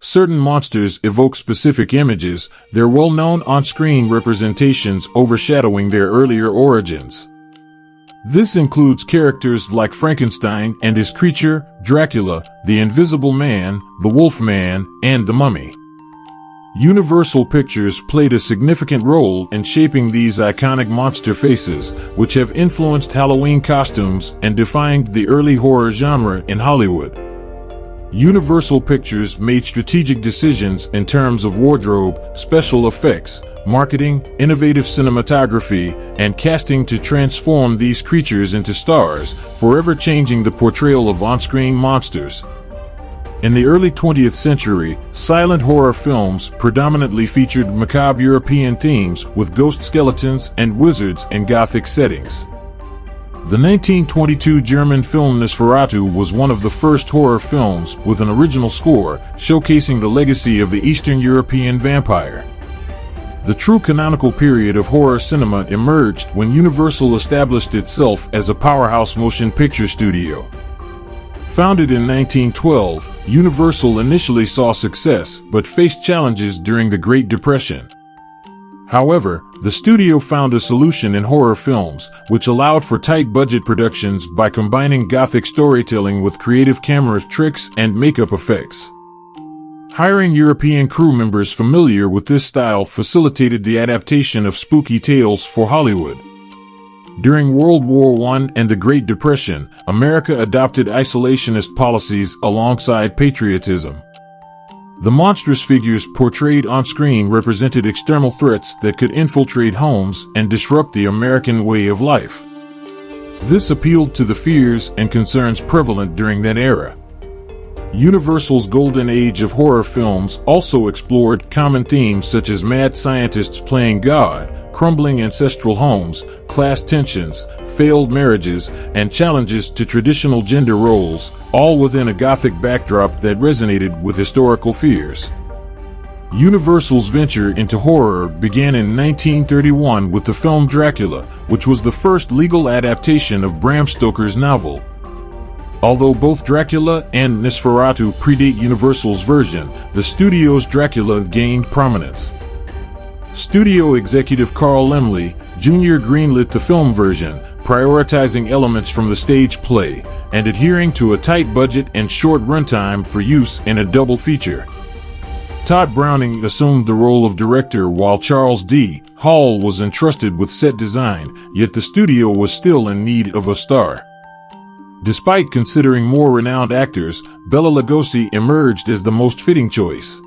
certain monsters evoke specific images, their well-known on-screen representations overshadowing their earlier origins. This includes characters like Frankenstein and his creature, Dracula, the Invisible Man, the Wolf Man, and the Mummy. Universal Pictures played a significant role in shaping these iconic monster faces, which have influenced Halloween costumes and defined the early horror genre in Hollywood. Universal Pictures made strategic decisions in terms of wardrobe, special effects, marketing, innovative cinematography, and casting to transform these creatures into stars, forever changing the portrayal of on-screen monsters. In the early 20th century, silent horror films predominantly featured macabre European themes with ghost skeletons and wizards in Gothic settings. The 1922 German film Nosferatu was one of the first horror films with an original score, showcasing the legacy of the Eastern European vampire. The true canonical period of horror cinema emerged when Universal established itself as a powerhouse motion picture studio. Founded in 1912, Universal initially saw success but faced challenges during the Great Depression. However, the studio found a solution in horror films, which allowed for tight budget productions by combining Gothic storytelling with creative camera tricks and makeup effects. Hiring European crew members familiar with this style facilitated the adaptation of spooky tales for Hollywood. During World War I and the Great Depression, America adopted isolationist policies alongside patriotism. The monstrous figures portrayed on screen represented external threats that could infiltrate homes and disrupt the American way of life. This appealed to the fears and concerns prevalent during that era. Universal's golden age of horror films also explored common themes such as mad scientists playing God, crumbling ancestral homes, class tensions, failed marriages, and challenges to traditional gender roles, all within a Gothic backdrop that resonated with historical fears. Universal's venture into horror began in 1931 with the film Dracula, which was the first legal adaptation of Bram Stoker's novel. Although both Dracula and Nosferatu predate Universal's version, the studio's Dracula gained prominence. Studio executive Carl Laemmle, Jr. greenlit the film version, prioritizing elements from the stage play, and adhering to a tight budget and short runtime for use in a double feature. Todd Browning assumed the role of director while Charles D. Hall was entrusted with set design, yet the studio was still in need of a star. Despite considering more renowned actors, Bela Lugosi emerged as the most fitting choice.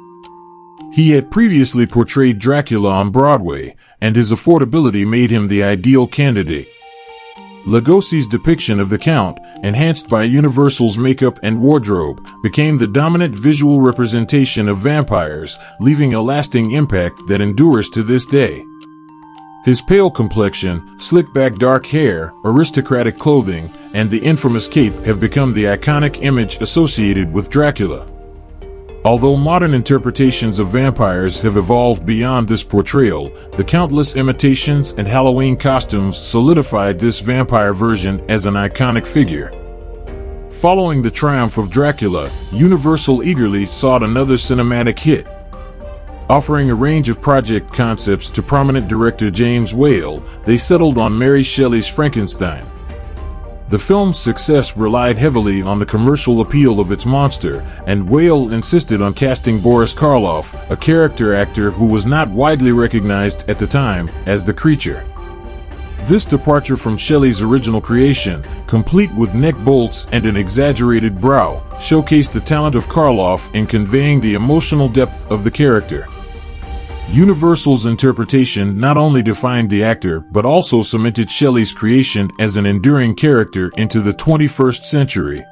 He had previously portrayed Dracula on Broadway, and his affordability made him the ideal candidate. Lugosi's depiction of the Count, enhanced by Universal's makeup and wardrobe, became the dominant visual representation of vampires, leaving a lasting impact that endures to this day. His pale complexion, slick-back dark hair, aristocratic clothing, and the infamous cape have become the iconic image associated with Dracula. Although modern interpretations of vampires have evolved beyond this portrayal, the countless imitations and Halloween costumes solidified this vampire version as an iconic figure. Following the triumph of Dracula, Universal eagerly sought another cinematic hit. Offering a range of project concepts to prominent director James Whale, they settled on Mary Shelley's Frankenstein. The film's success relied heavily on the commercial appeal of its monster, and Whale insisted on casting Boris Karloff, a character actor who was not widely recognized at the time, as the creature. This departure from Shelley's original creation, complete with neck bolts and an exaggerated brow, showcased the talent of Karloff in conveying the emotional depth of the character. Universal's interpretation not only defined the actor but also cemented Shelley's creation as an enduring character into the 21st century.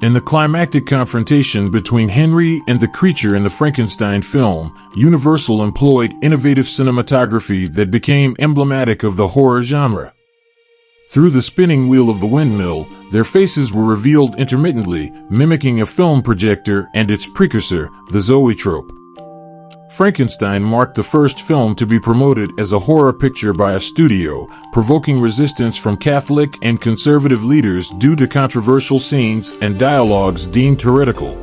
In the climactic confrontation between Henry and the creature in the Frankenstein film, Universal employed innovative cinematography that became emblematic of the horror genre. Through the spinning wheel of the windmill, their faces were revealed intermittently, mimicking a film projector and its precursor, the zoetrope. Frankenstein marked the first film to be promoted as a horror picture by a studio, provoking resistance from Catholic and conservative leaders due to controversial scenes and dialogues deemed heretical.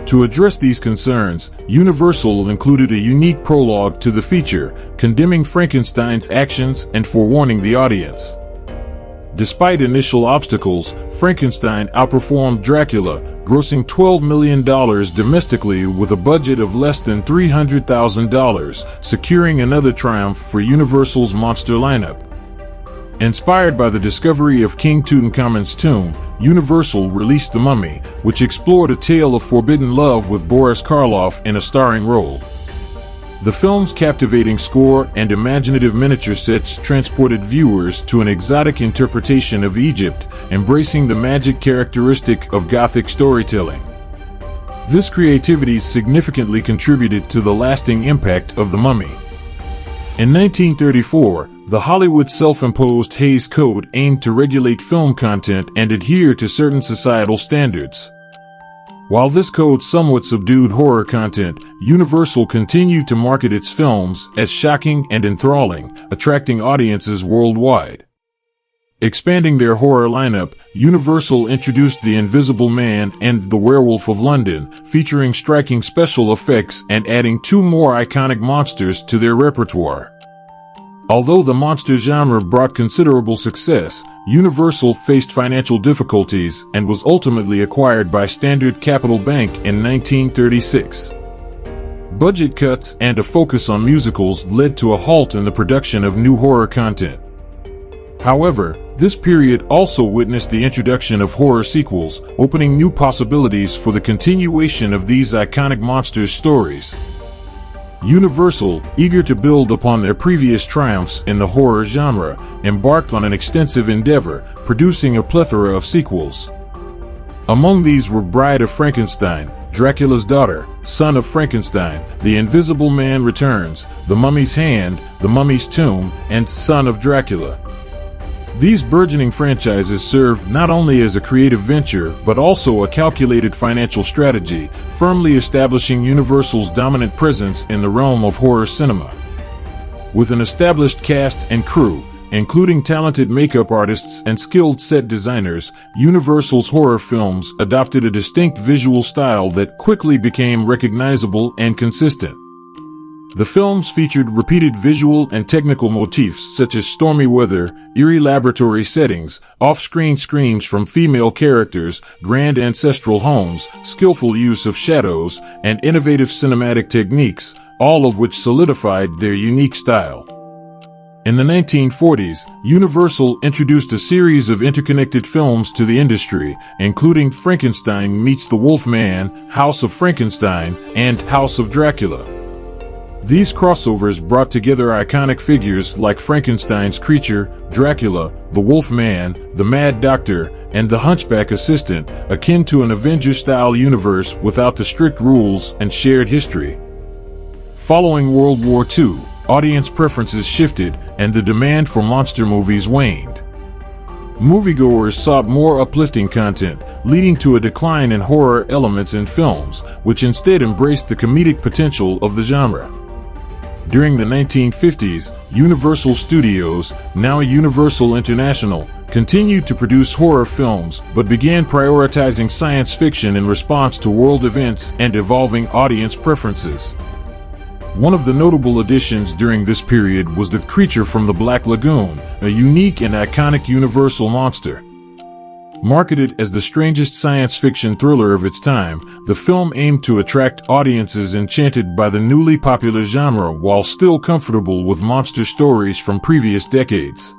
To address these concerns, Universal included a unique prologue to the feature, condemning Frankenstein's actions and forewarning the audience. Despite initial obstacles, Frankenstein outperformed Dracula, grossing $12 million domestically with a budget of less than $300,000, securing another triumph for Universal's monster lineup. Inspired by the discovery of King Tutankhamun's tomb, Universal released The Mummy, which explored a tale of forbidden love with Boris Karloff in a starring role. The film's captivating score and imaginative miniature sets transported viewers to an exotic interpretation of Egypt, embracing the magic characteristic of Gothic storytelling. This creativity significantly contributed to the lasting impact of The Mummy. In 1934, the Hollywood self-imposed Hays Code aimed to regulate film content and adhere to certain societal standards. While this code somewhat subdued horror content, Universal continued to market its films as shocking and enthralling, attracting audiences worldwide. Expanding their horror lineup, Universal introduced The Invisible Man and The Werewolf of London, featuring striking special effects and adding 2 more iconic monsters to their repertoire. Although the monster genre brought considerable success, Universal faced financial difficulties and was ultimately acquired by Standard Capital Bank in 1936. Budget cuts and a focus on musicals led to a halt in the production of new horror content. However, this period also witnessed the introduction of horror sequels, opening new possibilities for the continuation of these iconic monsters' stories. Universal, eager to build upon their previous triumphs in the horror genre, embarked on an extensive endeavor, producing a plethora of sequels. Among these were Bride of Frankenstein, Dracula's Daughter, Son of Frankenstein, The Invisible Man Returns, The Mummy's Hand, The Mummy's Tomb, and Son of Dracula. These burgeoning franchises served not only as a creative venture but also a calculated financial strategy, firmly establishing Universal's dominant presence in the realm of horror cinema. With an established cast and crew, including talented makeup artists and skilled set designers, Universal's horror films adopted a distinct visual style that quickly became recognizable and consistent. The films featured repeated visual and technical motifs such as stormy weather, eerie laboratory settings, off-screen screams from female characters, grand ancestral homes, skillful use of shadows, and innovative cinematic techniques, all of which solidified their unique style. In the 1940s, Universal introduced a series of interconnected films to the industry, including Frankenstein Meets the Wolfman, House of Frankenstein, and House of Dracula. These crossovers brought together iconic figures like Frankenstein's creature, Dracula, the Wolfman, the Mad Doctor, and the Hunchback assistant, akin to an Avengers-style universe without the strict rules and shared history. Following World War II, audience preferences shifted, and the demand for monster movies waned. Moviegoers sought more uplifting content, leading to a decline in horror elements in films, which instead embraced the comedic potential of the genre. During the 1950s, Universal Studios, now Universal International, continued to produce horror films but began prioritizing science fiction in response to world events and evolving audience preferences. One of the notable additions during this period was The Creature from the Black Lagoon, a unique and iconic Universal monster. Marketed as the strangest science fiction thriller of its time, the film aimed to attract audiences enchanted by the newly popular genre while still comfortable with monster stories from previous decades.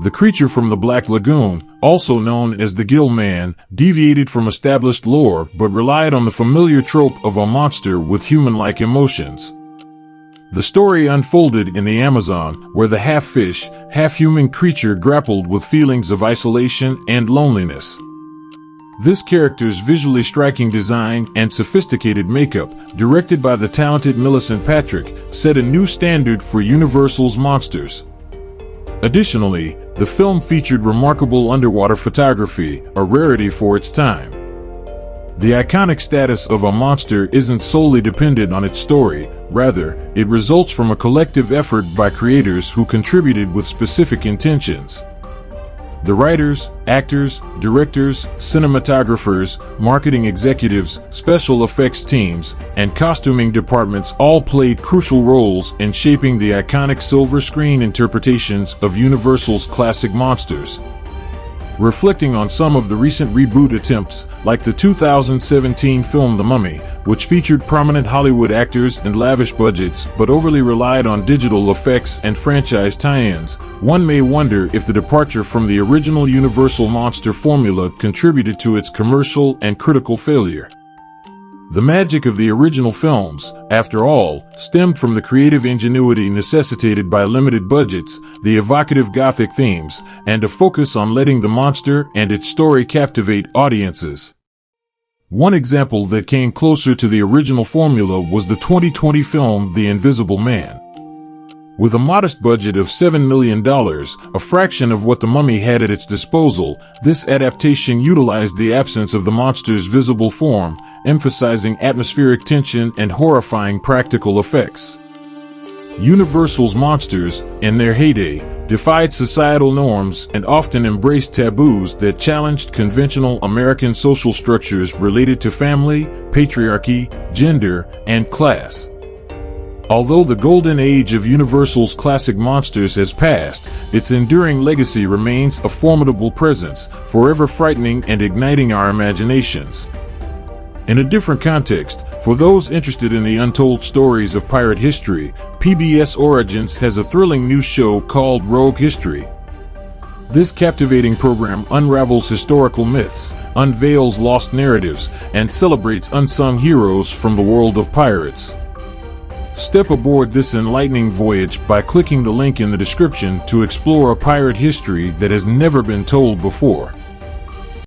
The Creature from the Black Lagoon, also known as the Gill Man, deviated from established lore but relied on the familiar trope of a monster with human-like emotions. The story unfolded in the Amazon, where the half-fish, half-human creature grappled with feelings of isolation and loneliness. This character's visually striking design and sophisticated makeup, directed by the talented Millicent Patrick, set a new standard for Universal's monsters. Additionally, the film featured remarkable underwater photography, a rarity for its time. The iconic status of a monster isn't solely dependent on its story, rather, it results from a collective effort by creators who contributed with specific intentions. The writers, actors, directors, cinematographers, marketing executives, special effects teams, and costuming departments all played crucial roles in shaping the iconic silver screen interpretations of Universal's classic monsters. Reflecting on some of the recent reboot attempts, like the 2017 film The Mummy, which featured prominent Hollywood actors and lavish budgets but overly relied on digital effects and franchise tie-ins, one may wonder if the departure from the original Universal monster formula contributed to its commercial and critical failure. The magic of the original films, after all, stemmed from the creative ingenuity necessitated by limited budgets, the evocative Gothic themes, and a focus on letting the monster and its story captivate audiences. One example that came closer to the original formula was the 2020 film The Invisible Man. With a modest budget of $7 million, a fraction of what The Mummy had at its disposal, this adaptation utilized the absence of the monster's visible form, emphasizing atmospheric tension and horrifying practical effects. Universal's monsters, in their heyday, defied societal norms and often embraced taboos that challenged conventional American social structures related to family, patriarchy, gender, and class. Although the golden age of Universal's classic monsters has passed, its enduring legacy remains a formidable presence, forever frightening and igniting our imaginations. In a different context, for those interested in the untold stories of pirate history, PBS Origins has a thrilling new show called Rogue History. This captivating program unravels historical myths, unveils lost narratives, and celebrates unsung heroes from the world of pirates. Step aboard this enlightening voyage by clicking the link in the description to explore a pirate history that has never been told before.